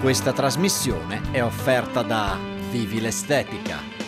Questa trasmissione è offerta da Vivi l'Estetica.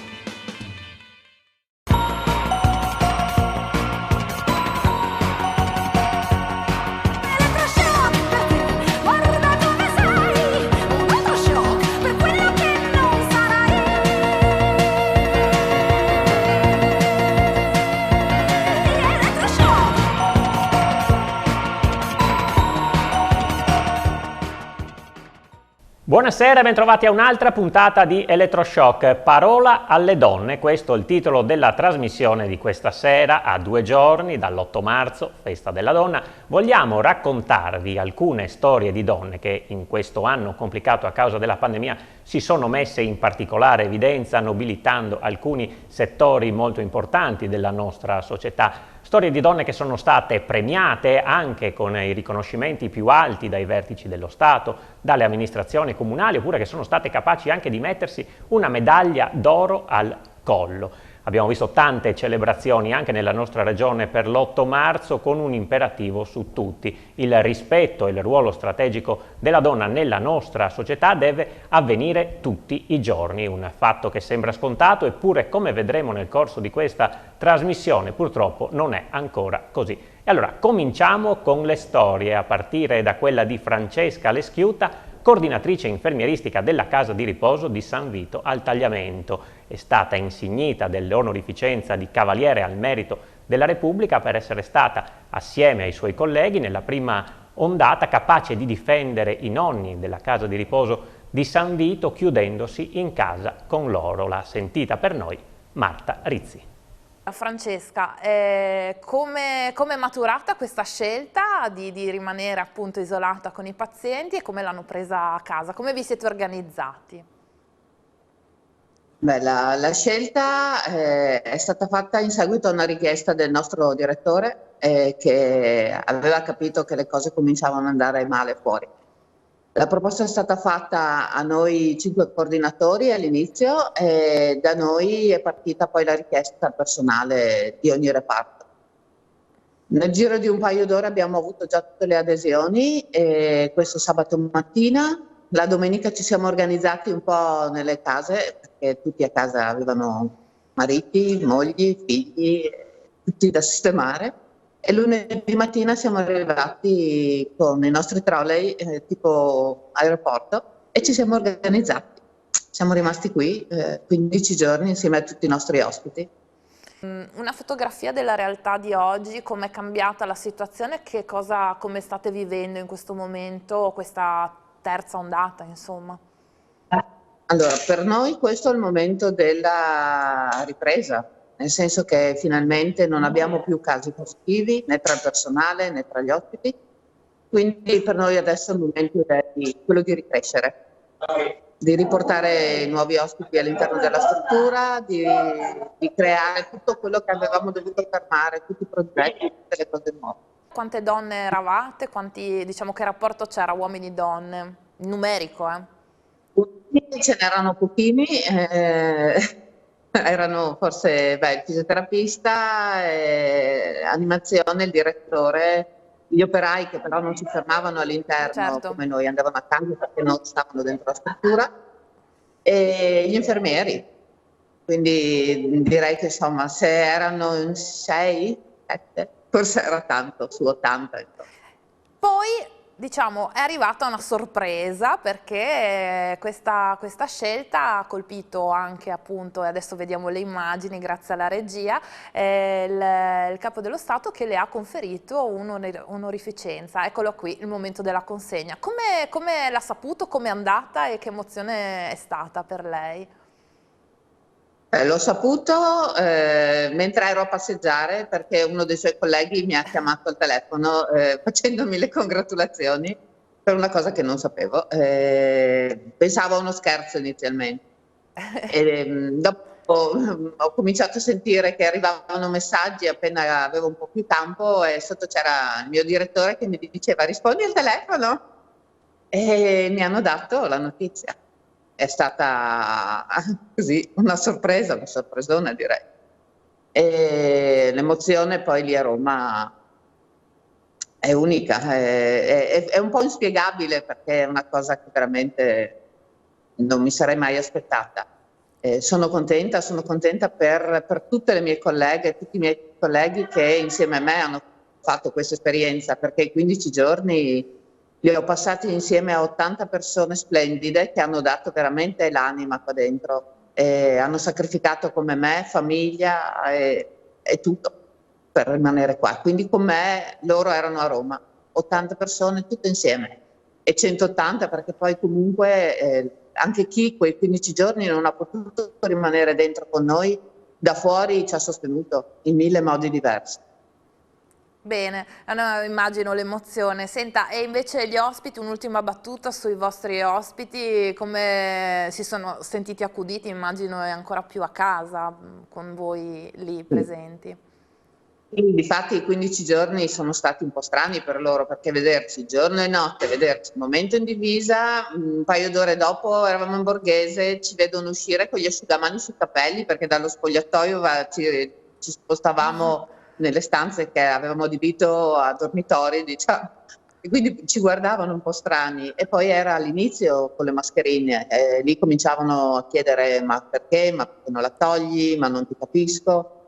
Buonasera e bentrovati a un'altra puntata di Elettroshock, Parola alle donne. Questo è il titolo della trasmissione di questa sera, a 2 giorni dall'8 marzo, festa della donna. Vogliamo raccontarvi alcune storie di donne che in questo anno complicato a causa della pandemia si sono messe in particolare evidenza, nobilitando alcuni settori molto importanti della nostra società. Storie di donne che sono state premiate anche con i riconoscimenti più alti dai vertici dello Stato, dalle amministrazioni comunali, oppure che sono state capaci anche di mettersi una medaglia d'oro al collo. Abbiamo visto tante celebrazioni anche nella nostra regione per l'8 marzo con un imperativo su tutti. Il rispetto e il ruolo strategico della donna nella nostra società deve avvenire tutti i giorni, un fatto che sembra scontato, eppure come vedremo nel corso di questa trasmissione purtroppo non è ancora così. E allora cominciamo con le storie, a partire da quella di Francesca Leschiuta, coordinatrice infermieristica della casa di riposo di San Vito al Tagliamento. È stata insignita dell'onorificenza di Cavaliere al Merito della Repubblica per essere stata, assieme ai suoi colleghi, nella prima ondata capace di difendere i nonni della casa di riposo di San Vito, chiudendosi in casa con loro. L'ha sentita per noi Marta Rizzi. Francesca, come è maturata questa scelta di rimanere appunto isolata con i pazienti e come l'hanno presa a casa? Come vi siete organizzati? Beh, la scelta è stata fatta in seguito a una richiesta del nostro direttore che aveva capito che le cose cominciavano ad andare male fuori. La proposta è stata fatta a noi 5 coordinatori all'inizio e da noi è partita poi la richiesta al personale di ogni reparto. Nel giro di un paio d'ore abbiamo avuto già tutte le adesioni e questo sabato mattina, la domenica ci siamo organizzati un po' nelle case perché tutti a casa avevano mariti, mogli, figli, tutti da sistemare. E lunedì mattina siamo arrivati con i nostri trolley tipo aeroporto e ci siamo organizzati. Siamo rimasti qui 15 giorni insieme a tutti i nostri ospiti. Una fotografia della realtà di oggi, come è cambiata la situazione, come state vivendo in questo momento, questa terza ondata, insomma? Allora, per noi questo è il momento della ripresa. Nel senso che finalmente non abbiamo più casi positivi né tra il personale né tra gli ospiti, quindi per noi adesso è il momento quello di ricrescere, di riportare nuovi ospiti all'interno della struttura, di creare tutto quello che avevamo dovuto fermare, tutti i progetti, tutte le cose nuove. Quante donne eravate? Diciamo, che rapporto c'era uomini-donne? Numerico, Ce n'erano pochini. Erano forse il fisioterapista, animazione, il direttore, gli operai che però non si fermavano all'interno, certo, come noi, andavano a casa perché non stavano dentro la struttura, e gli infermieri. Quindi direi che insomma se erano in 6, 7, forse era tanto, su 80. Insomma. Poi diciamo è arrivata una sorpresa perché questa scelta ha colpito anche appunto, e adesso vediamo le immagini grazie alla regia, il Capo dello Stato che le ha conferito un'onorificenza. Eccolo qui, il momento della consegna. Come l'ha saputo, come è andata e che emozione è stata per lei? L'ho saputo mentre ero a passeggiare perché uno dei suoi colleghi mi ha chiamato al telefono facendomi le congratulazioni per una cosa che non sapevo. Pensavo a uno scherzo inizialmente. Dopo ho cominciato a sentire che arrivavano messaggi appena avevo un po' più campo e sotto c'era il mio direttore che mi diceva rispondi al telefono e mi hanno dato la notizia. È stata così una sorpresa, una sorpresona direi. E l'emozione poi lì a Roma è unica, è un po' inspiegabile perché è una cosa che veramente non mi sarei mai aspettata. Sono contenta per tutte le mie colleghe, tutti i miei colleghi che insieme a me hanno fatto questa esperienza, perché i 15 giorni li ho passati insieme a 80 persone splendide che hanno dato veramente l'anima qua dentro, hanno sacrificato come me famiglia e tutto per rimanere qua. Quindi con me loro erano a Roma, 80 persone tutte insieme e 180 perché poi comunque anche chi quei 15 giorni non ha potuto rimanere dentro con noi, da fuori ci ha sostenuto in 1000 modi diversi. Bene, allora, immagino l'emozione. Senta, e invece gli ospiti, un'ultima battuta sui vostri ospiti, come si sono sentiti accuditi? Immagino è ancora più a casa con voi lì presenti. Difatti i 15 giorni sono stati un po' strani per loro, perché vederci giorno e notte, vederci un momento in divisa, un paio d'ore dopo eravamo in Borghese, ci vedono uscire con gli asciugamani sui capelli perché dallo spogliatoio ci spostavamo nelle stanze che avevamo adibito a dormitori, diciamo, e quindi ci guardavano un po' strani. E poi era all'inizio con le mascherine, lì cominciavano a chiedere ma perché non la togli, ma non ti capisco.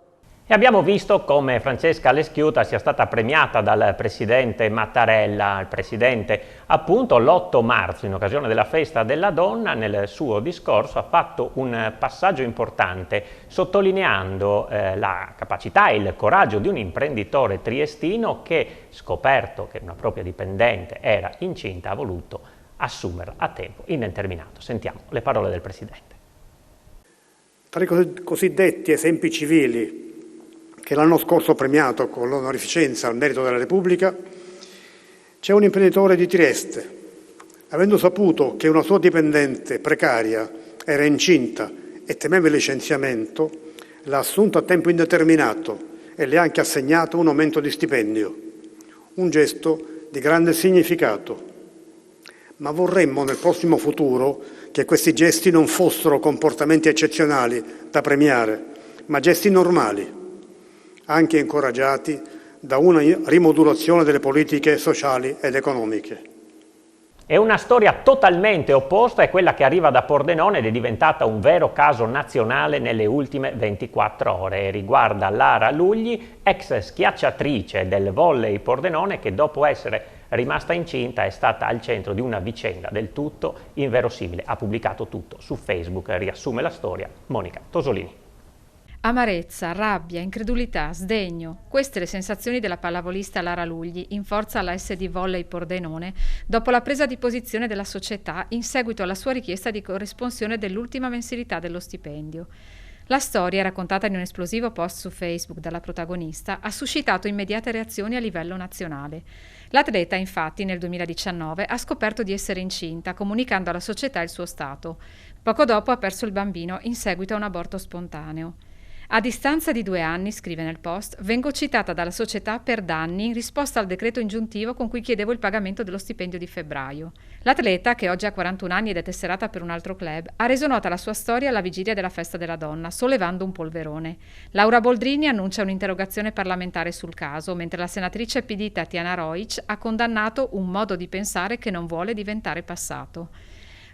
E abbiamo visto come Francesca Leschiuta sia stata premiata dal presidente Mattarella, il presidente appunto l'8 marzo in occasione della festa della donna. Nel suo discorso ha fatto un passaggio importante sottolineando la capacità e il coraggio di un imprenditore triestino che, scoperto che una propria dipendente era incinta, ha voluto assumerla a tempo indeterminato. Sentiamo le parole del presidente. Tra i cosiddetti esempi civili che l'anno scorso ho premiato con l'onorificenza al merito della Repubblica, c'è un imprenditore di Trieste. Avendo saputo che una sua dipendente precaria era incinta e temeva il licenziamento, l'ha assunta a tempo indeterminato e le ha anche assegnato un aumento di stipendio. Un gesto di grande significato. Ma vorremmo nel prossimo futuro che questi gesti non fossero comportamenti eccezionali da premiare, ma gesti normali, anche incoraggiati da una rimodulazione delle politiche sociali ed economiche. E una storia totalmente opposta è quella che arriva da Pordenone ed è diventata un vero caso nazionale nelle ultime 24 ore. E riguarda Lara Lugli, ex schiacciatrice del volley Pordenone, che dopo essere rimasta incinta è stata al centro di una vicenda del tutto inverosimile. Ha pubblicato tutto su Facebook, riassume la storia Monica Tosolini. Amarezza, rabbia, incredulità, sdegno, queste le sensazioni della pallavolista Lara Lugli in forza alla SD Volley Pordenone dopo la presa di posizione della società in seguito alla sua richiesta di corresponsione dell'ultima mensilità dello stipendio. La storia, raccontata in un esplosivo post su Facebook dalla protagonista, ha suscitato immediate reazioni a livello nazionale. L'atleta, infatti, nel 2019 ha scoperto di essere incinta, comunicando alla società il suo stato. Poco dopo ha perso il bambino in seguito a un aborto spontaneo. A distanza di 2 anni, scrive nel post, vengo citata dalla società per danni in risposta al decreto ingiuntivo con cui chiedevo il pagamento dello stipendio di febbraio. L'atleta, che oggi ha 41 anni ed è tesserata per un altro club, ha reso nota la sua storia alla vigilia della festa della donna, sollevando un polverone. Laura Boldrini annuncia un'interrogazione parlamentare sul caso, mentre la senatrice PD Tatiana Rojc ha condannato un modo di pensare che non vuole diventare passato.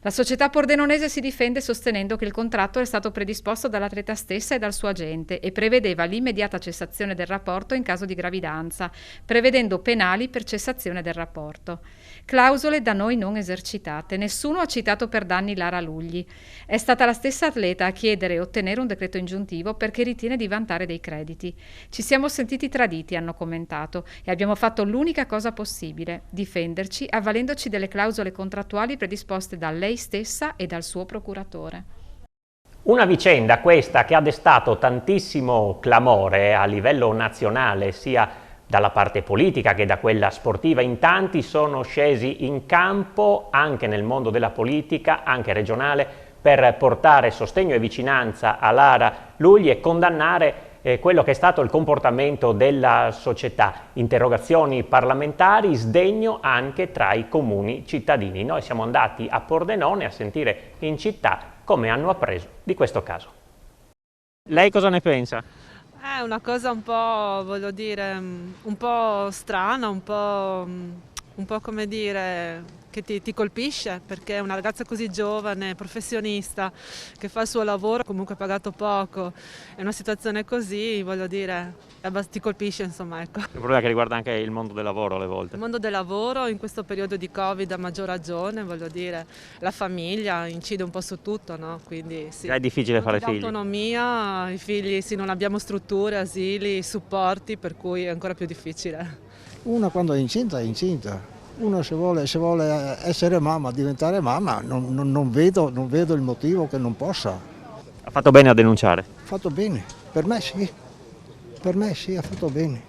La società pordenonese si difende sostenendo che il contratto è stato predisposto dall'atleta stessa e dal suo agente e prevedeva l'immediata cessazione del rapporto in caso di gravidanza, prevedendo penali per cessazione del rapporto. Clausole da noi non esercitate. Nessuno ha citato per danni Lara Lugli. È stata la stessa atleta a chiedere e ottenere un decreto ingiuntivo perché ritiene di vantare dei crediti. Ci siamo sentiti traditi, hanno commentato, e abbiamo fatto l'unica cosa possibile, difenderci avvalendoci delle clausole contrattuali predisposte da lei stessa e dal suo procuratore. Una vicenda questa che ha destato tantissimo clamore a livello nazionale, sia dalla parte politica che da quella sportiva. In tanti sono scesi in campo anche nel mondo della politica, anche regionale, per portare sostegno e vicinanza a Lara Lugli e condannare quello che è stato il comportamento della società. Interrogazioni parlamentari, sdegno anche tra i comuni cittadini. Noi siamo andati a Pordenone a sentire in città come hanno appreso di questo caso. Lei cosa ne pensa? È una cosa un po', voglio dire, un po' strana, un po' come dire, che ti colpisce, perché è una ragazza così giovane, professionista, che fa il suo lavoro, comunque pagato poco, è una situazione così, voglio dire, ti colpisce, insomma, ecco. È un problema che riguarda anche il mondo del lavoro alle volte. Il mondo del lavoro in questo periodo di Covid a maggior ragione, voglio dire, la famiglia incide un po' su tutto, no? Quindi sì. È difficile fare figli. L'autonomia, i figli, sì, non abbiamo strutture, asili, supporti, per cui è ancora più difficile. Una quando è incinta è incinta. Uno se vuole essere mamma, diventare mamma, non vedo il motivo che non possa. Ha fatto bene a denunciare? Ha fatto bene, per me sì, ha fatto bene.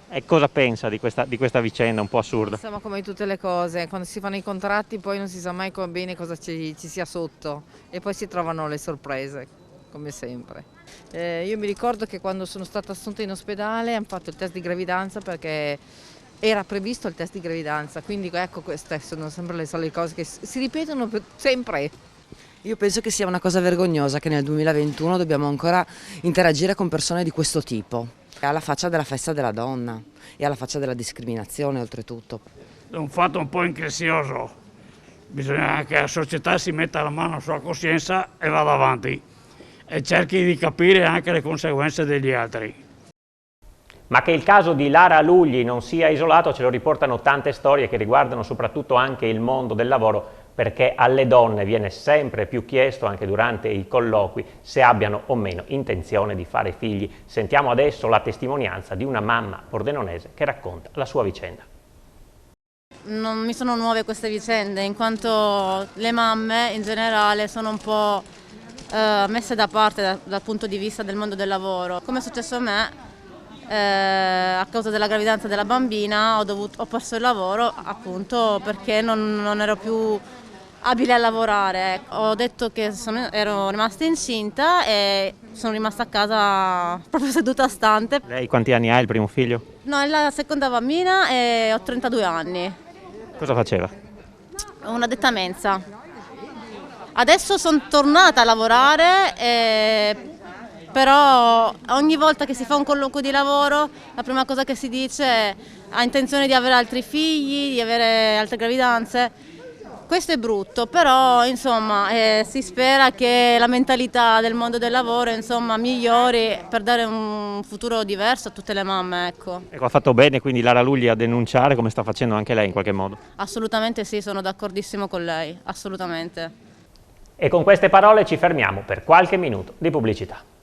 E cosa pensa di questa vicenda un po' assurda? Insomma, come tutte le cose, quando si fanno i contratti poi non si sa mai bene cosa ci sia sotto e poi si trovano le sorprese, come sempre. Io mi ricordo che quando sono stata assunta in ospedale hanno fatto il test di gravidanza perché era previsto il test di gravidanza, quindi ecco, queste sono sempre le solite cose che si ripetono sempre. Io penso che sia una cosa vergognosa che nel 2021 dobbiamo ancora interagire con persone di questo tipo. È alla faccia della festa della donna e alla faccia della discriminazione oltretutto. È un fatto un po' increscioso, bisogna che la società si metta la mano sulla coscienza e vada avanti e cerchi di capire anche le conseguenze degli altri. Ma che il caso di Lara Lugli non sia isolato ce lo riportano tante storie che riguardano soprattutto anche il mondo del lavoro, perché alle donne viene sempre più chiesto, anche durante i colloqui, se abbiano o meno intenzione di fare figli. Sentiamo adesso la testimonianza di una mamma pordenonese che racconta la sua vicenda. Non mi sono nuove queste vicende, in quanto le mamme in generale sono un po' messe da parte dal punto di vista del mondo del lavoro. Come è successo a me, a causa della gravidanza della bambina ho perso il lavoro appunto perché non ero più abile a lavorare. Ho detto che ero rimasta incinta e sono rimasta a casa proprio seduta stante. Lei quanti anni ha, il primo figlio? No, è la seconda bambina e ho 32 anni. Cosa faceva? Una detta mensa. Adesso sono tornata a lavorare però ogni volta che si fa un colloquio di lavoro la prima cosa che si dice è ha intenzione di avere altri figli, di avere altre gravidanze. Questo è brutto, però insomma si spera che la mentalità del mondo del lavoro insomma migliori per dare un futuro diverso a tutte le mamme, ecco. Ecco, ha fatto bene quindi Lara Lugli a denunciare, come sta facendo anche lei in qualche modo? Assolutamente sì, sono d'accordissimo con lei, assolutamente. E con queste parole ci fermiamo per qualche minuto di pubblicità.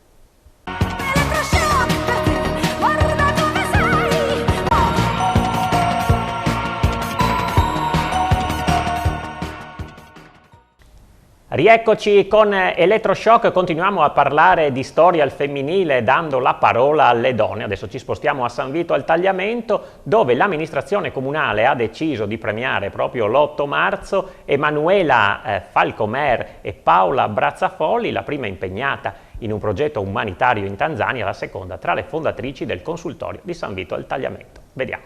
Rieccoci con Elettroshock, continuiamo a parlare di storia al femminile dando la parola alle donne. Adesso ci spostiamo a San Vito al Tagliamento, dove l'amministrazione comunale ha deciso di premiare proprio l'8 marzo Emanuela Falcomer e Paola Brazzafoli, la prima impegnata in un progetto umanitario in Tanzania, la seconda tra le fondatrici del consultorio di San Vito al Tagliamento. Vediamo.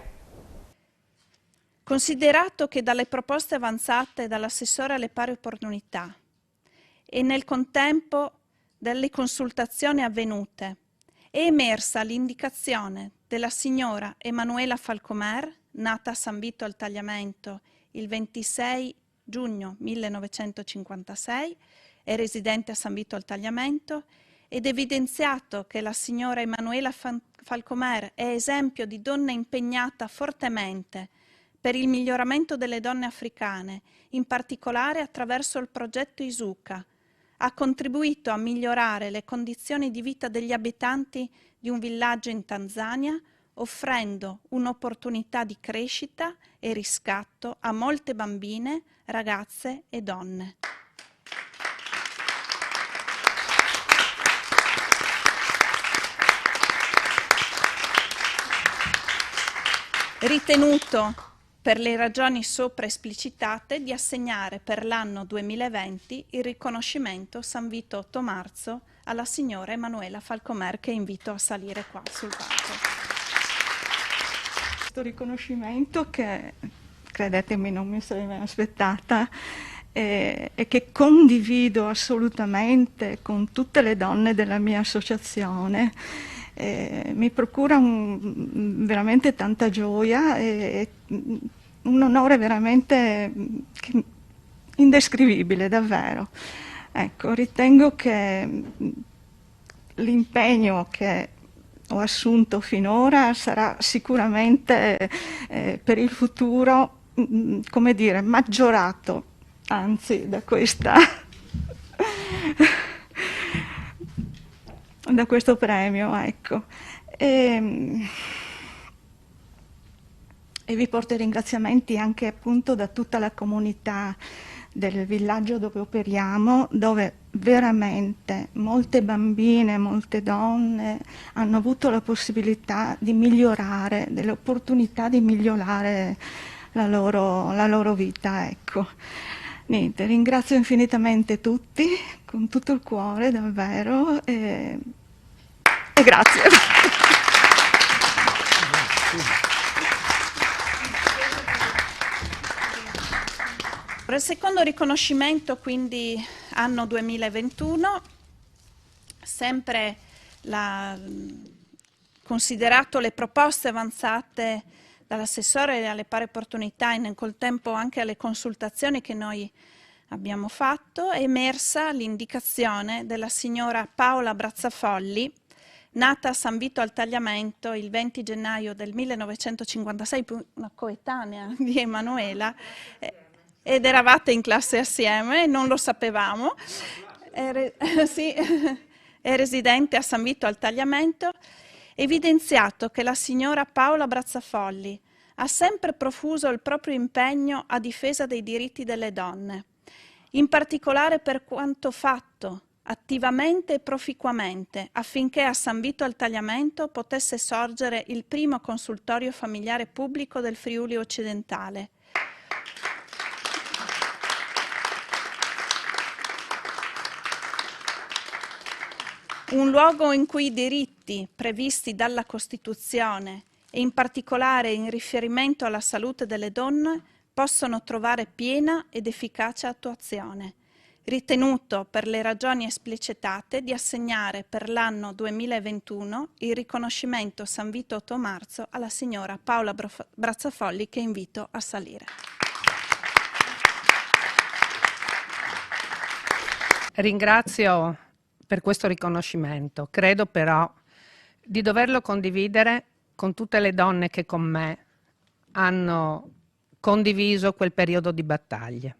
Considerato che dalle proposte avanzate dall'assessore alle pari opportunità e nel contempo delle consultazioni avvenute è emersa l'indicazione della signora Emanuela Falcomer, nata a San Vito al Tagliamento il 26 giugno 1956 e residente a San Vito al Tagliamento, ed evidenziato che la signora Emanuela Falcomer è esempio di donna impegnata fortemente per il miglioramento delle donne africane, in particolare attraverso il progetto Isuka, ha contribuito a migliorare le condizioni di vita degli abitanti di un villaggio in Tanzania, offrendo un'opportunità di crescita e riscatto a molte bambine, ragazze e donne. Ritenuto, per le ragioni sopra esplicitate, di assegnare per l'anno 2020 il riconoscimento San Vito 8 marzo alla signora Emanuela Falcomer, che invito a salire qua sul palco. Questo riconoscimento che, credetemi, non mi sarei mai aspettata, e che condivido assolutamente con tutte le donne della mia associazione. Mi procura veramente tanta gioia e un onore veramente indescrivibile, davvero. Ecco, ritengo che l'impegno che ho assunto finora sarà sicuramente per il futuro, come dire, maggiorato, anzi, da questo premio, ecco. E vi porto i ringraziamenti anche appunto da tutta la comunità del villaggio dove operiamo, dove veramente molte bambine, molte donne hanno avuto la possibilità di migliorare, delle opportunità di migliorare la loro vita, ecco. Niente, ringrazio infinitamente tutti, con tutto il cuore, davvero, e grazie. Per il secondo riconoscimento, quindi anno 2021, sempre considerato le proposte avanzate dall'assessore alle pari opportunità e nel contempo anche alle consultazioni che noi abbiamo fatto, è emersa l'indicazione della signora Paola Brazzafolli, nata a San Vito al Tagliamento il 20 gennaio del 1956, una coetanea di Emanuela, ed eravate in classe assieme, non lo sapevamo. Sì, è residente a San Vito al Tagliamento. Evidenziato che la signora Paola Brazzafolli ha sempre profuso il proprio impegno a difesa dei diritti delle donne, in particolare per quanto fatto attivamente e proficuamente affinché a San Vito al Tagliamento potesse sorgere il primo consultorio familiare pubblico del Friuli occidentale. Un luogo in cui i diritti previsti dalla Costituzione e in particolare in riferimento alla salute delle donne possono trovare piena ed efficace attuazione, ritenuto per le ragioni esplicitate di assegnare per l'anno 2021 il riconoscimento San Vito 8 marzo alla signora Paola Brazzafolli, che invito a salire. Ringrazio per questo riconoscimento. Credo però di doverlo condividere con tutte le donne che con me hanno condiviso quel periodo di battaglie.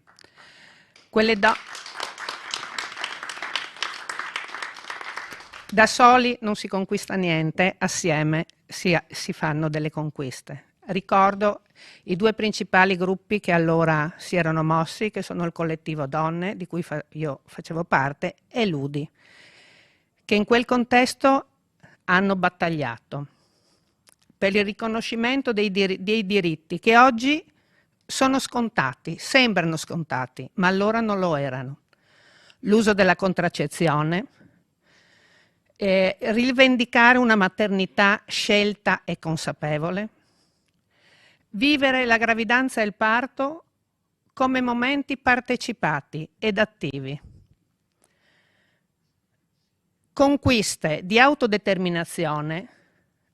Da soli non si conquista niente, assieme si fanno delle conquiste. Ricordo i due principali gruppi che allora si erano mossi, che sono il collettivo Donne, di cui io facevo parte, e l'UDI, che in quel contesto hanno battagliato per il riconoscimento dei diritti che oggi sono scontati, sembrano scontati, ma allora non lo erano. L'uso della contraccezione, rivendicare una maternità scelta e consapevole, vivere la gravidanza e il parto come momenti partecipati ed attivi, conquiste di autodeterminazione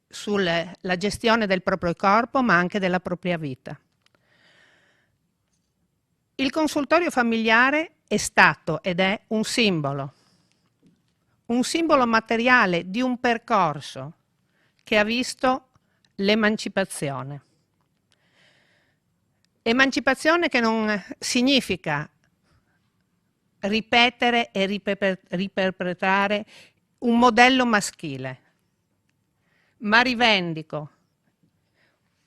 sulla gestione del proprio corpo ma anche della propria vita. Il consultorio familiare è stato ed è un simbolo materiale di un percorso che ha visto l'emancipazione. Emancipazione che non significa ripetere e riperpetrare un modello maschile, ma rivendico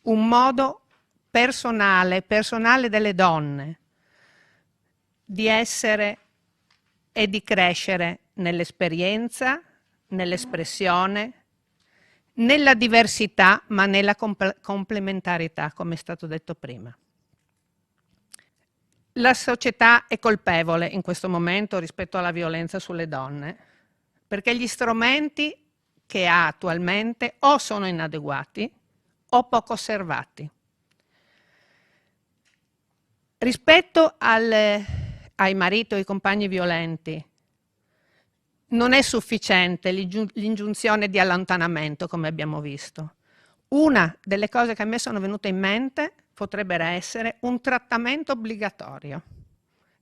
un modo personale delle donne di essere e di crescere nell'esperienza, nell'espressione, nella diversità, ma nella complementarietà, come è stato detto prima. La società è colpevole in questo momento rispetto alla violenza sulle donne, perché gli strumenti che ha attualmente o sono inadeguati o poco osservati. Rispetto ai mariti o ai compagni violenti non è sufficiente l'ingiunzione di allontanamento, come abbiamo visto. Una delle cose che a me sono venute in mente potrebbe essere un trattamento obbligatorio,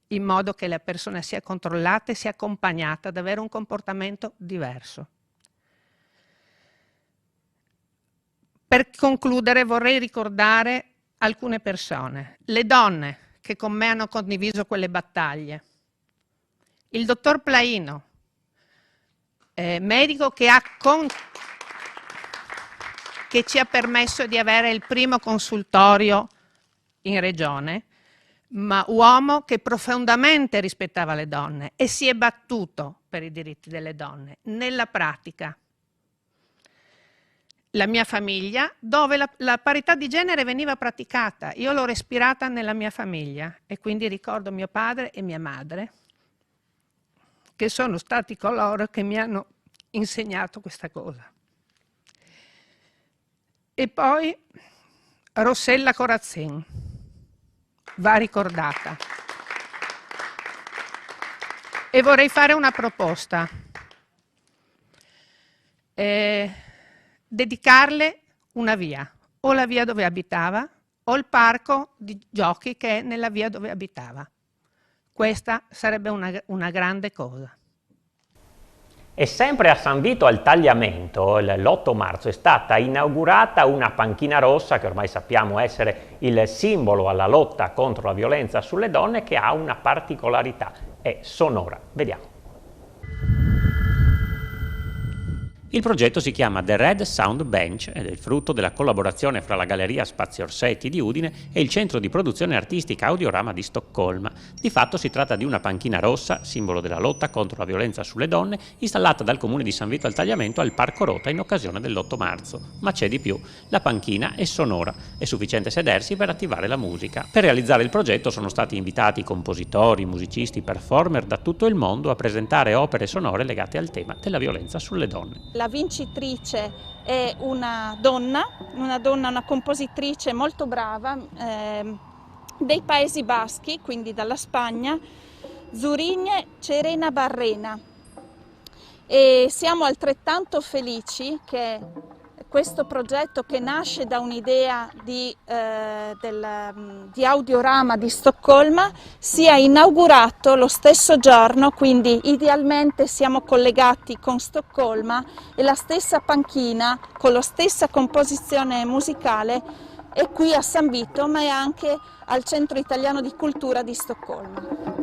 in modo che la persona sia controllata e sia accompagnata ad avere un comportamento diverso. Per concludere vorrei ricordare alcune persone, le donne che con me hanno condiviso quelle battaglie, il dottor Plaino, medico che ci ha permesso di avere il primo consultorio in regione, ma uomo che profondamente rispettava le donne e si è battuto per i diritti delle donne nella pratica. La mia famiglia, dove la parità di genere veniva praticata, io l'ho respirata nella mia famiglia e quindi ricordo mio padre e mia madre, che sono stati coloro che mi hanno insegnato questa cosa. E poi Rossella Corazzin va ricordata. E vorrei fare una proposta. Dedicarle una via, o la via dove abitava, o il parco di giochi che è nella via dove abitava. Questa sarebbe una grande cosa. E sempre a San Vito al Tagliamento, l'8 marzo, è stata inaugurata una panchina rossa, che ormai sappiamo essere il simbolo alla lotta contro la violenza sulle donne, che ha una particolarità, è sonora. Vediamo. Il progetto si chiama The Red Sound Bench ed è il frutto della collaborazione fra la Galleria Spazi Orsetti di Udine e il Centro di Produzione Artistica Audiorama di Stoccolma. Di fatto si tratta di una panchina rossa, simbolo della lotta contro la violenza sulle donne, installata dal Comune di San Vito al Tagliamento al Parco Rota in occasione dell'8 marzo. Ma c'è di più, la panchina è sonora, è sufficiente sedersi per attivare la musica. Per realizzare il progetto sono stati invitati compositori, musicisti, performer da tutto il mondo a presentare opere sonore legate al tema della violenza sulle donne. La vincitrice è una donna, una compositrice molto brava dei Paesi Baschi, quindi dalla Spagna, Zurigne Cerena Barrena. E siamo altrettanto felici che questo progetto, che nasce da un'idea di Audiorama di Stoccolma, sia inaugurato lo stesso giorno, quindi idealmente siamo collegati con Stoccolma e la stessa panchina con la stessa composizione musicale è qui a San Vito, ma è anche al Centro Italiano di Cultura di Stoccolma.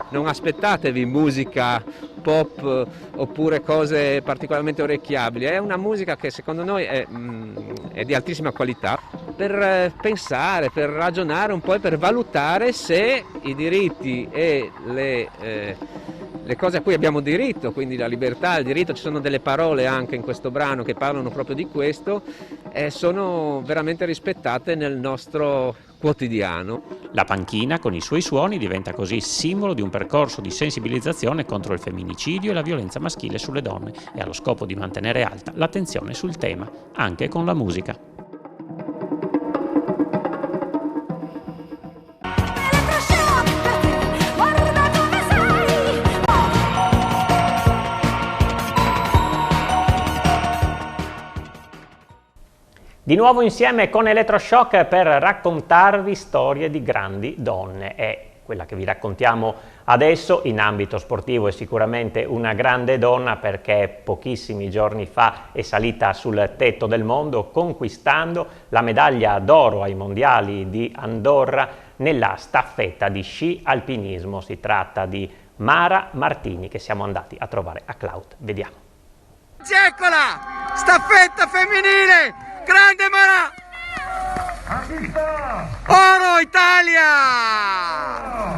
Non aspettatevi musica pop oppure cose particolarmente orecchiabili, è una musica che secondo noi è di altissima qualità per pensare, per ragionare un po' e per valutare se i diritti e le cose a cui abbiamo diritto, quindi la libertà, il diritto, ci sono delle parole anche in questo brano che parlano proprio di questo, sono veramente rispettate nel nostro quotidiano. La panchina con i suoi suoni diventa così simbolo di un percorso di sensibilizzazione contro il femminicidio e la violenza maschile sulle donne e ha lo scopo di mantenere alta l'attenzione sul tema, anche con la musica. Di nuovo insieme con Elettroshock per raccontarvi storie di grandi donne. E quella che vi raccontiamo adesso in ambito sportivo è sicuramente una grande donna, perché pochissimi giorni fa è salita sul tetto del mondo conquistando la medaglia d'oro ai mondiali di Andorra nella staffetta di sci alpinismo. Si tratta di Mara Martini, che siamo andati a trovare a Clout. Vediamo. Eccola! Staffetta femminile! Grande Mara! Oro Italia!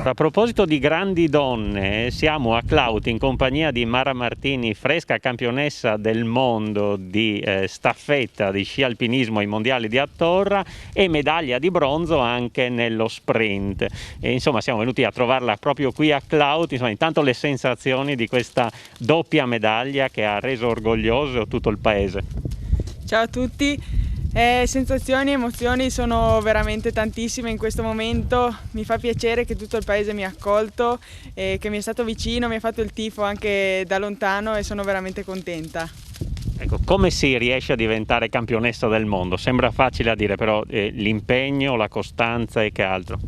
A proposito di grandi donne, siamo a Clout in compagnia di Mara Martini, fresca campionessa del mondo di staffetta di sci alpinismo ai mondiali di Andorra e medaglia di bronzo anche nello sprint. E insomma siamo venuti a trovarla proprio qui a Clout. Insomma, intanto le sensazioni di questa doppia medaglia che ha reso orgoglioso tutto il paese. Ciao a tutti, sensazioni e emozioni sono veramente tantissime in questo momento, mi fa piacere che tutto il paese mi ha accolto, che mi è stato vicino, mi ha fatto il tifo anche da lontano e sono veramente contenta. Ecco, come si riesce a diventare campionessa del mondo? Sembra facile a dire, però l'impegno, la costanza e che altro?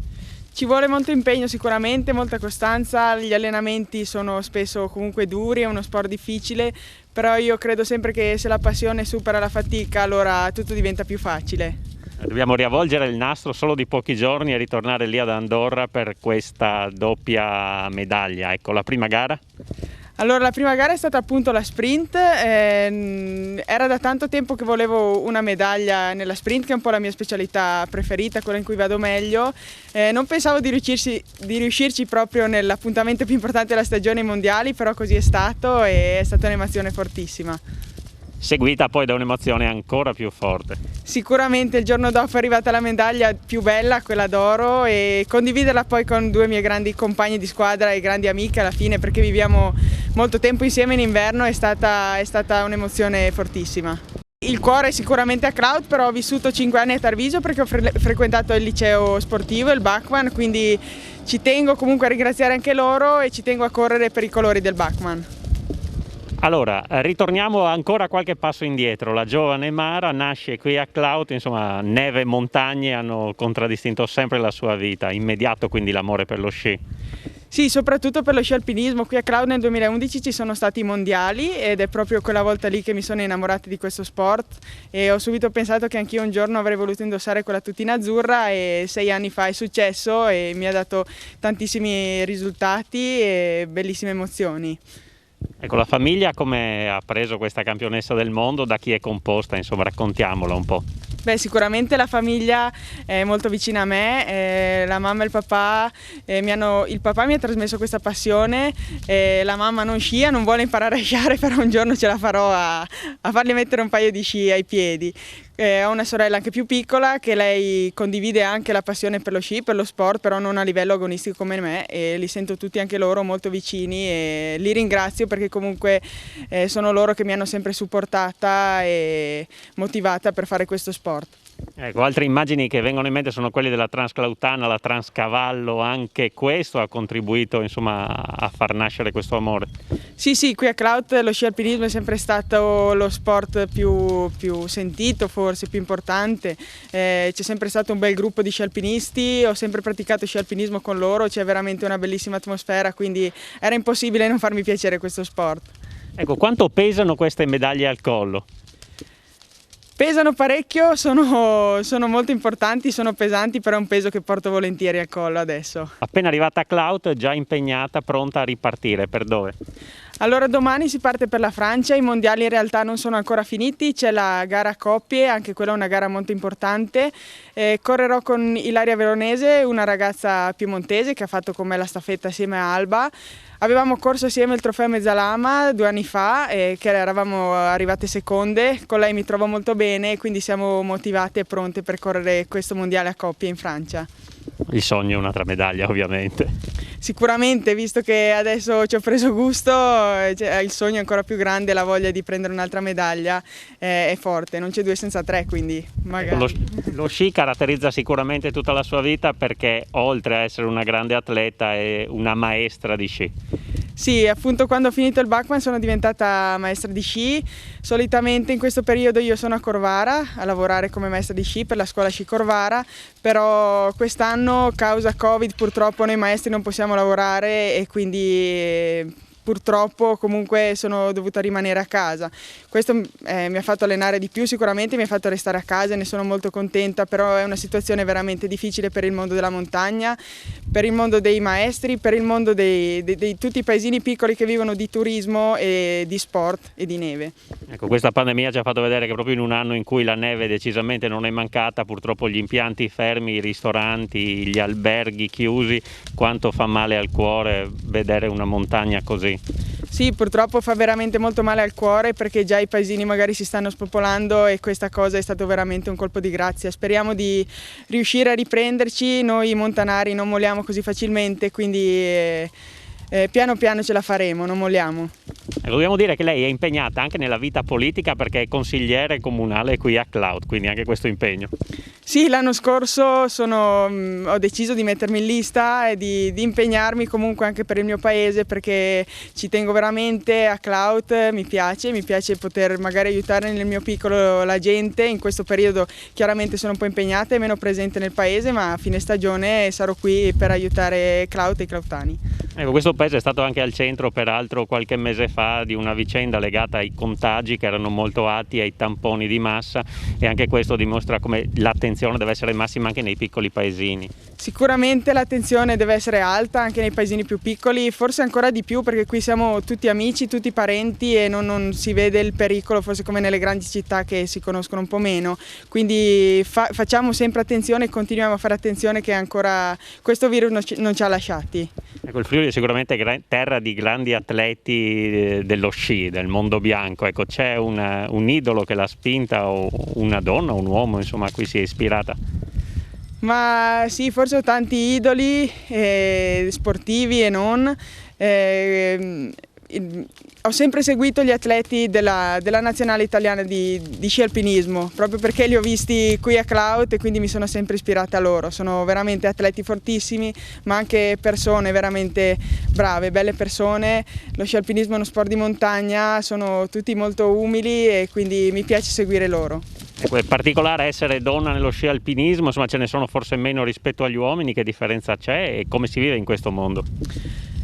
Ci vuole molto impegno sicuramente, molta costanza, gli allenamenti sono spesso comunque duri, è uno sport difficile, però io credo sempre che se la passione supera la fatica allora tutto diventa più facile. Dobbiamo riavvolgere il nastro solo di pochi giorni e ritornare lì ad Andorra per questa doppia medaglia. Ecco, la prima gara? Allora, la prima gara è stata appunto la sprint, era da tanto tempo che volevo una medaglia nella sprint, che è un po' la mia specialità preferita, quella in cui vado meglio. Non pensavo di riuscirci proprio nell'appuntamento più importante della stagione, i mondiali, però così è stato e è stata un'emozione fortissima. Seguita poi da un'emozione ancora più forte. Sicuramente il giorno dopo è arrivata la medaglia più bella, quella d'oro, e condividerla poi con due miei grandi compagni di squadra e grandi amiche alla fine, perché viviamo molto tempo insieme in inverno, è stata un'emozione fortissima. Il cuore è sicuramente a Cloud, però ho vissuto 5 anni a Tarvisio perché ho frequentato il liceo sportivo, il Bachmann, quindi ci tengo comunque a ringraziare anche loro e ci tengo a correre per i colori del Bachmann. Allora, ritorniamo ancora qualche passo indietro. La giovane Mara nasce qui a Cloud, insomma, neve e montagne hanno contraddistinto sempre la sua vita, immediato quindi l'amore per lo sci. Sì, soprattutto per lo sci alpinismo. Qui a Cloud nel 2011 ci sono stati i mondiali ed è proprio quella volta lì che mi sono innamorata di questo sport e ho subito pensato che anch'io un giorno avrei voluto indossare quella tutina azzurra e 6 anni fa è successo e mi ha dato tantissimi risultati e bellissime emozioni. Ecco, la famiglia come ha preso questa campionessa del mondo? Da chi è composta? Insomma, raccontiamola un po'. Beh, sicuramente la famiglia è molto vicina a me, la mamma e il papà, il papà mi ha trasmesso questa passione, la mamma non scia, non vuole imparare a sciare, però un giorno ce la farò a fargli mettere un paio di sci ai piedi. Ho una sorella anche più piccola che lei condivide anche la passione per lo sci, per lo sport, però non a livello agonistico come me e li sento tutti anche loro molto vicini e li ringrazio perché comunque sono loro che mi hanno sempre supportata e motivata per fare questo sport. Ecco, altre immagini che vengono in mente sono quelle della Transclautana, la Transcavallo, anche questo ha contribuito insomma a far nascere questo amore. Sì, qui a Cloud lo sci alpinismo è sempre stato lo sport più sentito, forse più importante, c'è sempre stato un bel gruppo di sci alpinisti, ho sempre praticato sci alpinismo con loro, c'è veramente una bellissima atmosfera, quindi era impossibile non farmi piacere questo sport. Ecco, quanto pesano queste medaglie al collo? Pesano parecchio, sono molto importanti, sono pesanti, però è un peso che porto volentieri al collo adesso. Appena arrivata a Cloud, già impegnata, pronta a ripartire, per dove? Allora domani si parte per la Francia, i mondiali in realtà non sono ancora finiti, c'è la gara a coppie, anche quella è una gara molto importante. Correrò con Ilaria Veronese, una ragazza piemontese che ha fatto con me la staffetta assieme a Alba. Avevamo corso assieme il trofeo Mezzalama 2 anni fa, che eravamo arrivate seconde, con lei mi trovo molto bene, quindi siamo motivate e pronte per correre questo mondiale a coppie in Francia. Il sogno è un'altra medaglia ovviamente. Sicuramente, visto che adesso ci ho preso gusto, il sogno è ancora più grande, la voglia di prendere un'altra medaglia è forte, non c'è 2 senza 3, quindi magari. Lo sci caratterizza sicuramente tutta la sua vita perché oltre a essere una grande atleta è una maestra di sci. Sì, appunto quando ho finito il Bachmann sono diventata maestra di sci. Solitamente in questo periodo io sono a Corvara a lavorare come maestra di sci per la scuola sci Corvara, però quest'anno causa Covid purtroppo noi maestri non possiamo lavorare e quindi purtroppo comunque sono dovuta rimanere a casa. Questo mi ha fatto allenare di più sicuramente, mi ha fatto restare a casa e ne sono molto contenta, però è una situazione veramente difficile per il mondo della montagna, per il mondo dei maestri, per il mondo di tutti i paesini piccoli che vivono di turismo e di sport e di neve. Ecco, questa pandemia ci ha fatto vedere che proprio in un anno in cui la neve decisamente non è mancata, purtroppo gli impianti fermi, i ristoranti, gli alberghi chiusi, quanto fa male al cuore vedere una montagna così. Sì, purtroppo fa veramente molto male al cuore perché già i paesini magari si stanno spopolando e questa cosa è stato veramente un colpo di grazia. Speriamo di riuscire a riprenderci, noi montanari non molliamo così facilmente, quindi piano piano ce la faremo, non molliamo. Dobbiamo dire che lei è impegnata anche nella vita politica perché è consigliere comunale qui a Cloud, quindi anche questo impegno. Sì, l'anno scorso ho deciso di mettermi in lista e di impegnarmi comunque anche per il mio paese, perché ci tengo veramente a Cloud, mi piace poter magari aiutare nel mio piccolo la gente. In questo periodo chiaramente sono un po' impegnata e meno presente nel paese, ma a fine stagione sarò qui per aiutare Cloud e i clautani. Ecco, questo paese è stato anche al centro peraltro qualche mese fa di una vicenda legata ai contagi che erano molto alti, ai tamponi di massa, e anche questo dimostra come l'attenzione deve essere massima anche nei piccoli paesini. Sicuramente l'attenzione deve essere alta anche nei paesini più piccoli, forse ancora di più perché qui siamo tutti amici, tutti parenti e non si vede il pericolo forse come nelle grandi città che si conoscono un po' meno, quindi facciamo sempre attenzione e continuiamo a fare attenzione che ancora questo virus non ci ha lasciati. Ecco, il Friuli è sicuramente terra di grandi atleti dello sci, del mondo bianco. Ecco, c'è un idolo che l'ha spinta, o una donna o un uomo, insomma, a cui si è ispirata? Ma sì, forse ho tanti idoli sportivi e non. Ho sempre seguito gli atleti della nazionale italiana di sci alpinismo, proprio perché li ho visti qui a Cloud e quindi mi sono sempre ispirata a loro. Sono veramente atleti fortissimi, ma anche persone veramente brave, belle persone. Lo sci alpinismo è uno sport di montagna, sono tutti molto umili e quindi mi piace seguire loro. Ecco, è particolare essere donna nello sci alpinismo, insomma ce ne sono forse meno rispetto agli uomini, che differenza c'è e come si vive in questo mondo?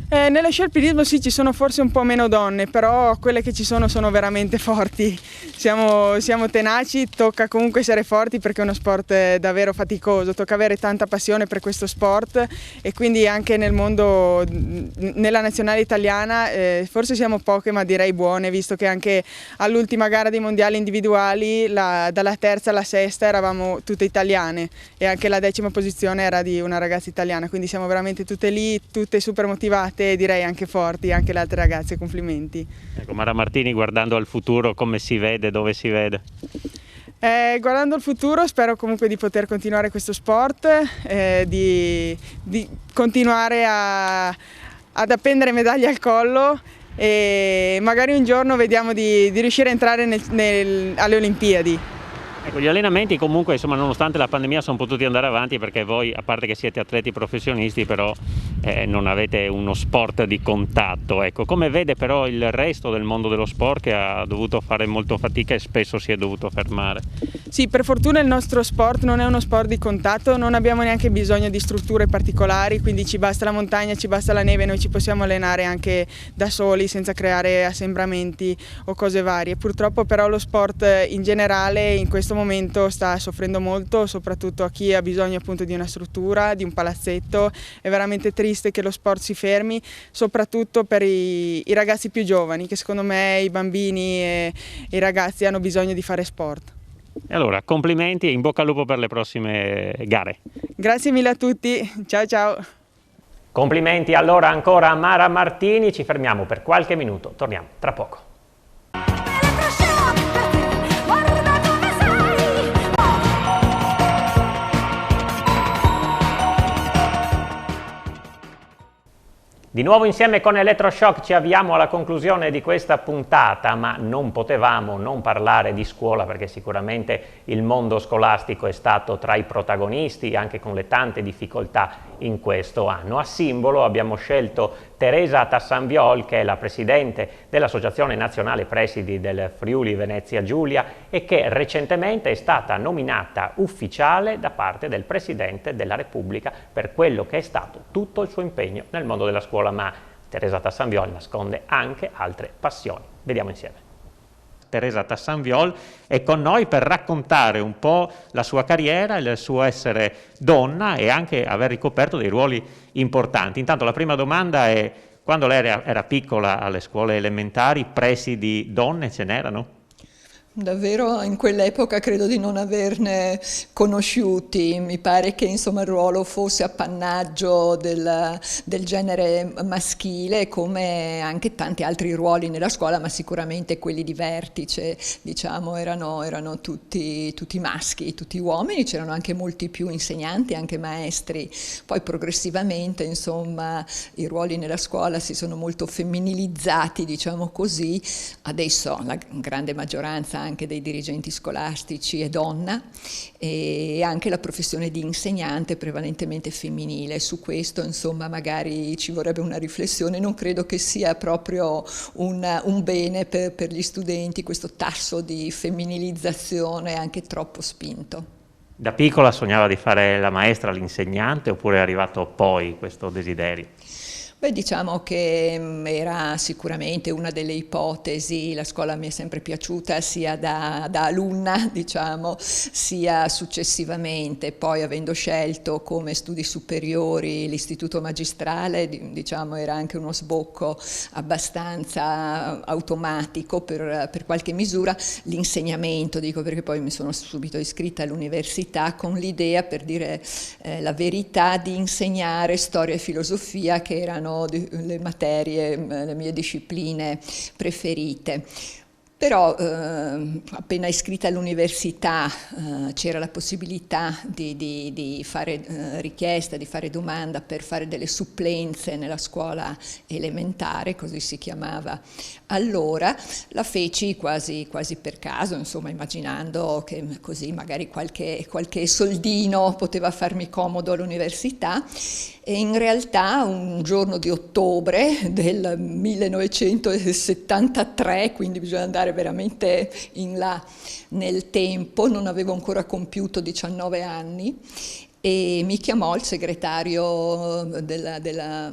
Nello sci alpinismo sì, ci sono forse un po' meno donne, però quelle che ci sono veramente forti. Siamo tenaci, tocca comunque essere forti perché è uno sport davvero faticoso, tocca avere tanta passione per questo sport e quindi anche nel mondo, nella nazionale italiana, forse siamo poche ma direi buone, visto che anche all'ultima gara dei mondiali individuali, dalla terza alla sesta eravamo tutte italiane e anche la 10ª posizione era di una ragazza italiana, quindi siamo veramente tutte lì, tutte super motivate. Direi anche forti, anche le altre ragazze, complimenti. Ecco, Mara Martini, guardando al futuro, come si vede, dove si vede? Guardando al futuro spero comunque di poter continuare questo sport, di continuare ad appendere medaglie al collo e magari un giorno vediamo di riuscire a entrare alle Olimpiadi. Ecco, gli allenamenti comunque, insomma, nonostante la pandemia sono potuti andare avanti perché voi, a parte che siete atleti professionisti, però non avete uno sport di contatto. Ecco, come vede però il resto del mondo dello sport che ha dovuto fare molto fatica e spesso si è dovuto fermare? Sì, per fortuna il nostro sport non è uno sport di contatto, non abbiamo neanche bisogno di strutture particolari, quindi ci basta la montagna, ci basta la neve, noi ci possiamo allenare anche da soli senza creare assembramenti o cose varie. Purtroppo però lo sport in generale in questo momento sta soffrendo molto, soprattutto a chi ha bisogno appunto di una struttura, di un palazzetto. È veramente triste che lo sport si fermi, soprattutto per i ragazzi più giovani, che secondo me i bambini e i ragazzi hanno bisogno di fare sport. E allora, complimenti e in bocca al lupo per le prossime gare. Grazie mille a tutti, ciao ciao. Complimenti allora ancora a Mara Martini, ci fermiamo per qualche minuto, torniamo tra poco. Di nuovo insieme con Elettroshock ci avviamo alla conclusione di questa puntata, ma non potevamo non parlare di scuola perché sicuramente il mondo scolastico è stato tra i protagonisti anche con le tante difficoltà in questo anno. A simbolo abbiamo scelto Teresa Tassanviol, che è la presidente dell'Associazione Nazionale Presidi del Friuli Venezia Giulia e che recentemente è stata nominata ufficiale da parte del Presidente della Repubblica per quello che è stato tutto il suo impegno nel mondo della scuola. Ma Teresa Tassanviol nasconde anche altre passioni. Vediamo insieme. Teresa Tassanviol è con noi per raccontare un po' la sua carriera, il suo essere donna e anche aver ricoperto dei ruoli importanti. Intanto la prima domanda è: quando lei era piccola alle scuole elementari, presidi donne ce n'erano? davvero in quell'epoca credo di non averne conosciuti, mi pare che insomma il ruolo fosse appannaggio del genere maschile, come anche tanti altri ruoli nella scuola, ma sicuramente quelli di vertice, diciamo, erano tutti maschi, tutti uomini, c'erano anche molti più insegnanti, anche maestri. Poi progressivamente insomma i ruoli nella scuola si sono molto femminilizzati, diciamo così. Adesso la grande maggioranza anche dei dirigenti scolastici è donna, e anche la professione di insegnante è prevalentemente femminile. Su questo insomma magari ci vorrebbe una riflessione, non credo che sia proprio un bene per gli studenti questo tasso di femminilizzazione anche troppo spinto. Da piccola sognava di fare la maestra, l'insegnante, oppure è arrivato poi questo desiderio? Beh, diciamo che era sicuramente una delle ipotesi. La scuola mi è sempre piaciuta sia da alunna, diciamo, sia successivamente. Poi, avendo scelto come studi superiori l'istituto magistrale, diciamo, era anche uno sbocco abbastanza automatico per qualche misura. L'insegnamento, dico, perché poi mi sono subito iscritta all'università con l'idea, per dire la verità, di insegnare storia e filosofia, che erano le materie, le mie discipline preferite. Però appena iscritta all'università c'era la possibilità di fare richiesta, di fare domanda per fare delle supplenze nella scuola elementare, così si chiamava allora. La feci quasi per caso, insomma, immaginando che così magari qualche soldino poteva farmi comodo all'università. E in realtà un giorno di ottobre del 1973, quindi bisogna andare veramente in là nel tempo, non avevo ancora compiuto 19 anni, e mi chiamò il segretario della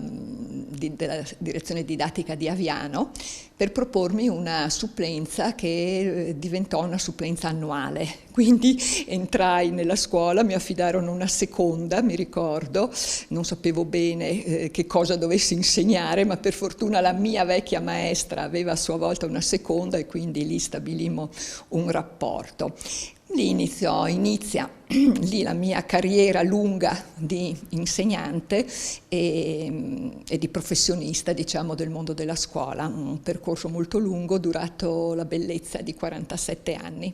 direzione didattica di Aviano per propormi una supplenza che diventò una supplenza annuale. Quindi entrai nella scuola, mi affidarono una seconda, mi ricordo, non sapevo bene che cosa dovessi insegnare, ma per fortuna la mia vecchia maestra aveva a sua volta una seconda, e quindi lì stabilimmo un rapporto. Lì inizia lì la mia carriera lunga di insegnante e di professionista, diciamo, del mondo della scuola, un percorso molto lungo durato la bellezza di 47 anni.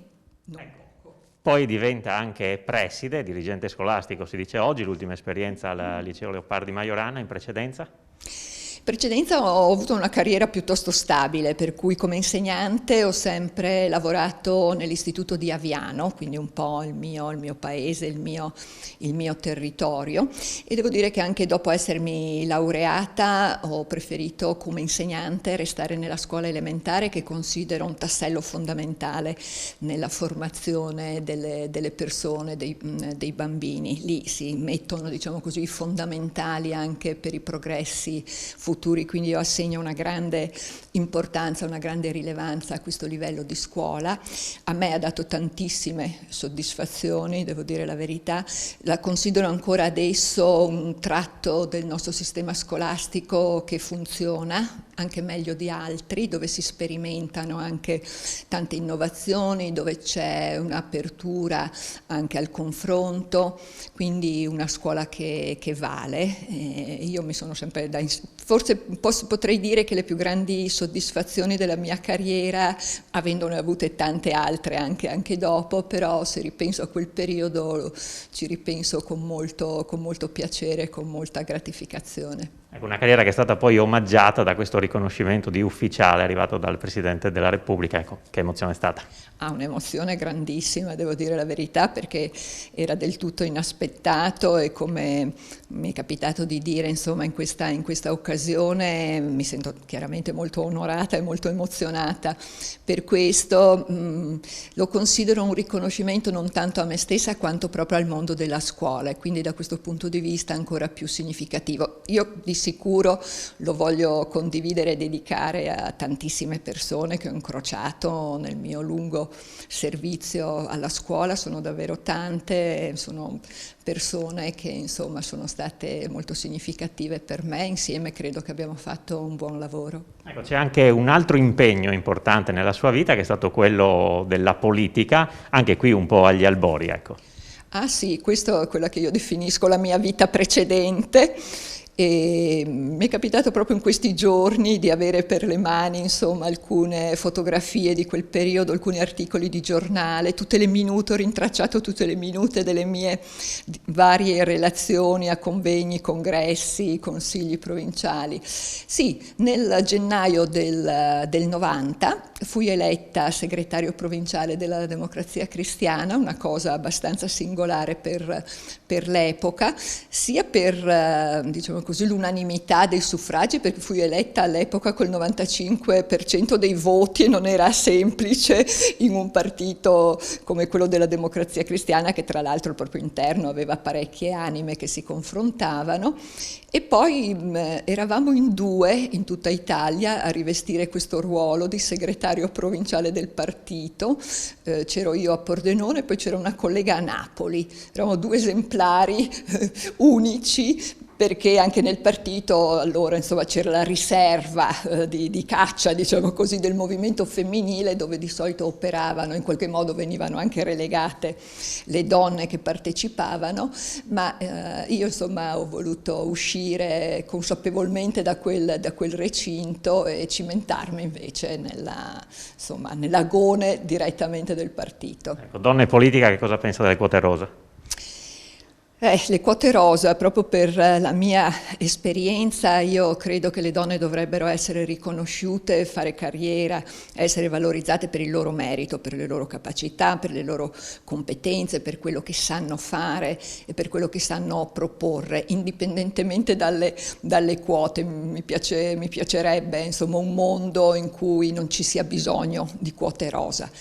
Poi diventa anche preside, dirigente scolastico, si dice oggi, l'ultima esperienza al liceo Leopardi Majorana. In precedenza? In precedenza ho avuto una carriera piuttosto stabile, per cui come insegnante ho sempre lavorato nell'istituto di Aviano, quindi un po' il mio paese, il mio territorio, e devo dire che anche dopo essermi laureata ho preferito come insegnante restare nella scuola elementare, che considero un tassello fondamentale nella formazione delle persone, dei bambini. Lì si mettono, diciamo così, i fondamentali anche per i progressi futuri, quindi io assegno una grande importanza, una grande rilevanza a questo livello di scuola. A me ha dato tantissime soddisfazioni, devo dire la verità, la considero ancora adesso un tratto del nostro sistema scolastico che funziona anche meglio di altri, dove si sperimentano anche tante innovazioni, dove c'è un'apertura anche al confronto, quindi una scuola che vale. Io mi sono sempre forse potrei dire che le più grandi soddisfazioni della mia carriera, avendone avute tante altre anche dopo, però se ripenso a quel periodo ci ripenso con molto piacere, con molta gratificazione. Ecco, una carriera che è stata poi omaggiata da questo riconoscimento di ufficiale arrivato dal Presidente della Repubblica. Ecco, che emozione è stata? Un'emozione grandissima, devo dire la verità, perché era del tutto inaspettato, e come mi è capitato di dire, insomma, in questa occasione mi sento chiaramente molto onorata e molto emozionata. Per questo lo considero un riconoscimento non tanto a me stessa quanto proprio al mondo della scuola, e quindi da questo punto di vista ancora più significativo. Io di sicuro lo voglio condividere e dedicare a tantissime persone che ho incrociato nel mio lungo servizio alla scuola. Sono davvero tante, sono persone che insomma sono state molto significative per me, insieme credo che abbiamo fatto un buon lavoro. Ecco, c'è anche un altro impegno importante nella sua vita che è stato quello della politica, anche qui un po' agli albori, ecco. Ah sì, questa è quella che io definisco la mia vita precedente. E mi è capitato proprio in questi giorni di avere per le mani insomma alcune fotografie di quel periodo, alcuni articoli di giornale, ho rintracciato tutte le minute delle mie varie relazioni a convegni, congressi, consigli provinciali. Sì, nel gennaio del 90 fui eletta segretario provinciale della Democrazia Cristiana, una cosa abbastanza singolare per l'epoca, sia per diciamo così l'unanimità dei suffragi, perché fui eletta all'epoca col 95% dei voti e non era semplice in un partito come quello della Democrazia Cristiana, che tra l'altro al proprio interno aveva parecchie anime che si confrontavano. E poi eravamo in 2 in tutta Italia a rivestire questo ruolo di segretario provinciale del partito. C'ero io a Pordenone e poi c'era una collega a Napoli. Eravamo 2 esemplari unici, perché anche nel partito allora insomma c'era la riserva di caccia, diciamo così, del movimento femminile, dove di solito operavano, in qualche modo venivano anche relegate le donne che partecipavano, ma io insomma ho voluto uscire consapevolmente da quel recinto e cimentarmi invece nell'agone direttamente del partito. Ecco, donna e politica, che cosa pensa delle quote rosa? Le quote rosa, proprio per la mia esperienza, io credo che le donne dovrebbero essere riconosciute, fare carriera, essere valorizzate per il loro merito, per le loro capacità, per le loro competenze, per quello che sanno fare e per quello che sanno proporre, indipendentemente dalle quote. Mi piacerebbe insomma un mondo in cui non ci sia bisogno di quote rosa.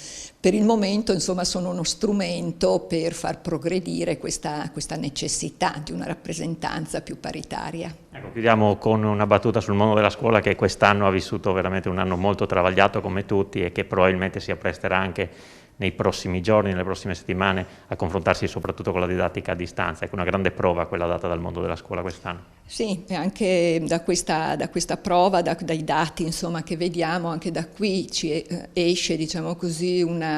Per il momento insomma sono uno strumento per far progredire questa necessità di una rappresentanza più paritaria. Ecco, chiudiamo con una battuta sul mondo della scuola, che quest'anno ha vissuto veramente un anno molto travagliato come tutti e che probabilmente si appresterà anche nei prossimi giorni, nelle prossime settimane, a confrontarsi soprattutto con la didattica a distanza. Ecco, una grande prova quella data dal mondo della scuola quest'anno. Sì, e anche da questa prova, dai dati insomma, che vediamo, anche da qui ci esce, diciamo così, un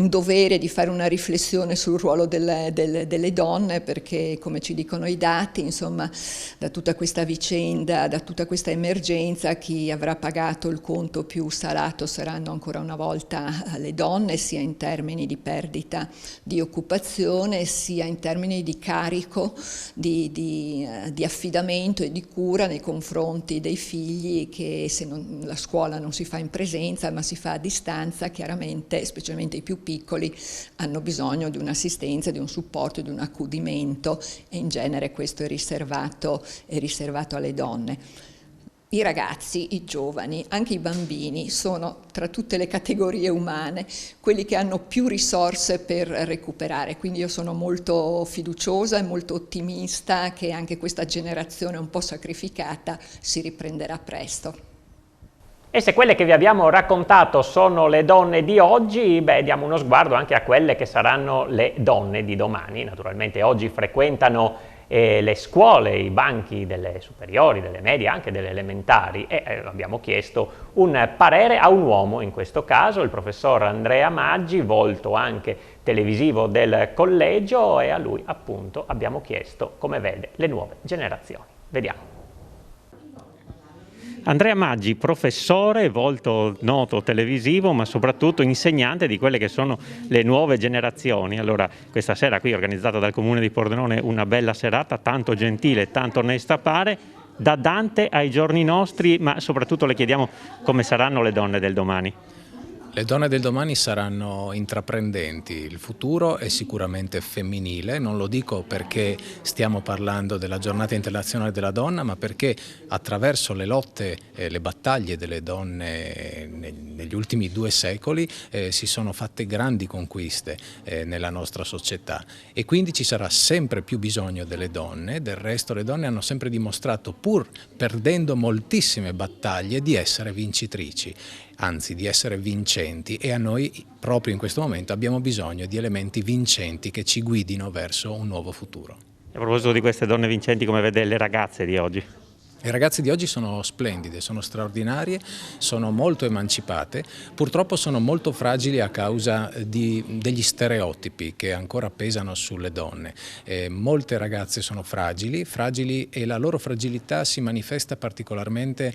dovere di fare una riflessione sul ruolo delle donne, perché come ci dicono i dati, insomma, da tutta questa vicenda, da tutta questa emergenza, chi avrà pagato il conto più salato saranno ancora una volta le donne, sia in termini di perdita di occupazione, sia in termini di carico, di affidamento e di cura nei confronti dei figli, che se la scuola non si fa in presenza ma si fa a distanza, chiaramente specialmente i più piccoli hanno bisogno di un'assistenza, di un supporto, di un accudimento, e in genere questo è riservato alle donne. I ragazzi, i giovani, anche i bambini sono, tra tutte le categorie umane, quelli che hanno più risorse per recuperare, quindi io sono molto fiduciosa e molto ottimista che anche questa generazione un po' sacrificata si riprenderà presto. E se quelle che vi abbiamo raccontato sono le donne di oggi, diamo uno sguardo anche a quelle che saranno le donne di domani. Naturalmente oggi frequentano le scuole, i banchi delle superiori, delle medie, anche delle elementari, e abbiamo chiesto un parere a un uomo, in questo caso il professor Andrea Maggi, volto anche televisivo del collegio, e a lui appunto abbiamo chiesto come vede le nuove generazioni. Vediamo. Andrea Maggi, professore, volto noto televisivo, ma soprattutto insegnante di quelle che sono le nuove generazioni. Allora, questa sera qui organizzata dal Comune di Pordenone, una bella serata, tanto gentile, tanto onesta pare, da Dante ai giorni nostri, ma soprattutto le chiediamo come saranno le donne del domani. Le donne del domani saranno intraprendenti, il futuro è sicuramente femminile, non lo dico perché stiamo parlando della Giornata Internazionale della Donna, ma perché attraverso le lotte e le battaglie delle donne negli ultimi 2 secoli si sono fatte grandi conquiste nella nostra società e quindi ci sarà sempre più bisogno delle donne. Del resto le donne hanno sempre dimostrato, pur perdendo moltissime battaglie, di essere vincitrici, anzi di essere vincenti, e a noi proprio in questo momento abbiamo bisogno di elementi vincenti che ci guidino verso un nuovo futuro. A proposito di queste donne vincenti, come vede le ragazze di oggi? Le ragazze di oggi sono splendide, sono straordinarie, sono molto emancipate, purtroppo sono molto fragili a causa degli stereotipi che ancora pesano sulle donne. Molte ragazze sono fragili e la loro fragilità si manifesta particolarmente,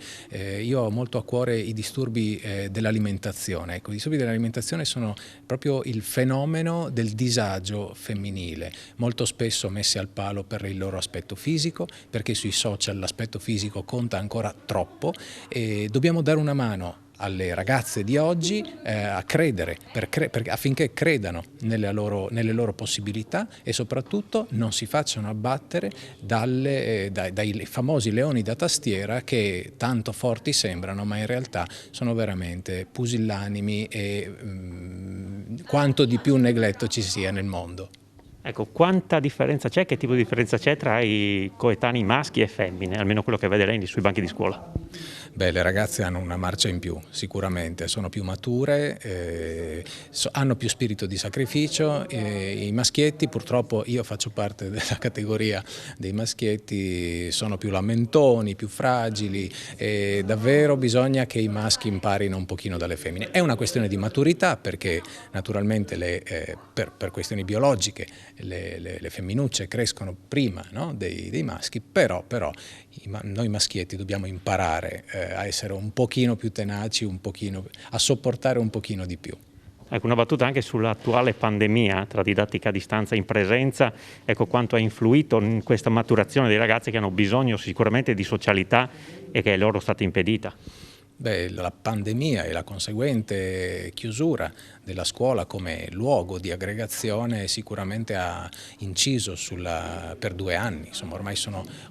io ho molto a cuore i disturbi dell'alimentazione. Ecco, i disturbi dell'alimentazione sono proprio il fenomeno del disagio femminile, molto spesso messi al palo per il loro aspetto fisico, perché sui social l'aspetto fisico conta ancora troppo e dobbiamo dare una mano alle ragazze di oggi a credere, affinché credano nelle loro possibilità e soprattutto non si facciano abbattere dai famosi leoni da tastiera che tanto forti sembrano, ma in realtà sono veramente pusillanimi e quanto di più negletto ci sia nel mondo. Ecco, quanta differenza c'è, che tipo di differenza c'è tra i coetanei maschi e femmine, almeno quello che vede lei sui banchi di scuola? Beh, le ragazze hanno una marcia in più, sicuramente, sono più mature, hanno più spirito di sacrificio, i maschietti, purtroppo io faccio parte della categoria dei maschietti, sono più lamentoni, più fragili e davvero bisogna che i maschi imparino un pochino dalle femmine. È una questione di maturità perché naturalmente per questioni biologiche le femminucce crescono prima, no, dei maschi, però noi maschietti dobbiamo imparare a essere un pochino più tenaci, a sopportare un pochino di più. Ecco, una battuta anche sull'attuale pandemia tra didattica a distanza e in presenza, ecco quanto ha influito in questa maturazione dei ragazzi che hanno bisogno sicuramente di socialità e che è loro stata impedita. Beh, la pandemia e la conseguente chiusura della scuola come luogo di aggregazione sicuramente ha inciso per 2 anni. Insomma,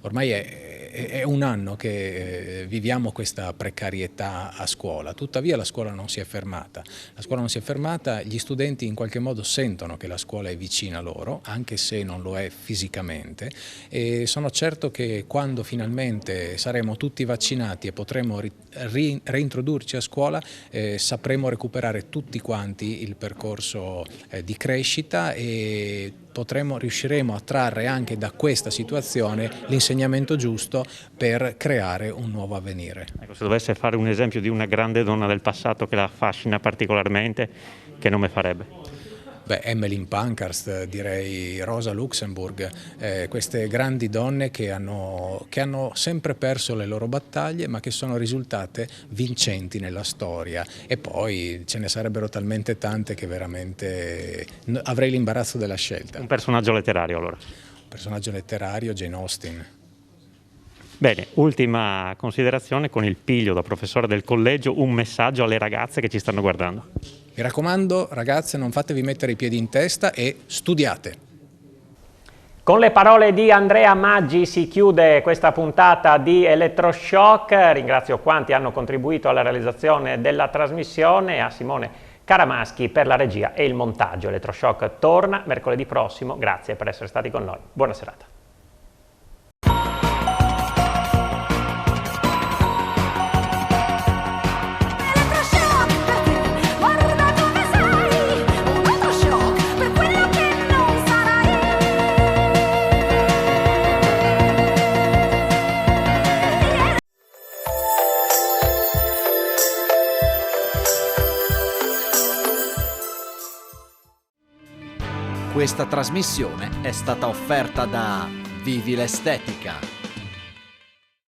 ormai è un anno che viviamo questa precarietà a scuola. Tuttavia la scuola non si è fermata. Gli studenti in qualche modo sentono che la scuola è vicina a loro, anche se non lo è fisicamente, e sono certo che quando finalmente saremo tutti vaccinati e potremo reintrodurci a scuola, sapremo recuperare tutti quanti il percorso di crescita e riusciremo a trarre anche da questa situazione l'insegnamento giusto per creare un nuovo avvenire. Ecco, se dovesse fare un esempio di una grande donna del passato che la affascina particolarmente, che nome farebbe? Beh, Emmeline Pankhurst, direi Rosa Luxemburg, queste grandi donne che hanno sempre perso le loro battaglie ma che sono risultate vincenti nella storia, e poi ce ne sarebbero talmente tante che veramente avrei l'imbarazzo della scelta. Un personaggio letterario allora? Un personaggio letterario, Jane Austen. Bene, ultima considerazione con il piglio da professore del collegio, un messaggio alle ragazze che ci stanno guardando. Mi raccomando, ragazze, non fatevi mettere i piedi in testa e studiate. Con le parole di Andrea Maggi si chiude questa puntata di Elettroshock. Ringrazio quanti hanno contribuito alla realizzazione della trasmissione e a Simone Caramaschi per la regia e il montaggio. Elettroshock torna mercoledì prossimo. Grazie per essere stati con noi. Buona serata. Questa trasmissione è stata offerta da Vivi l'Estetica.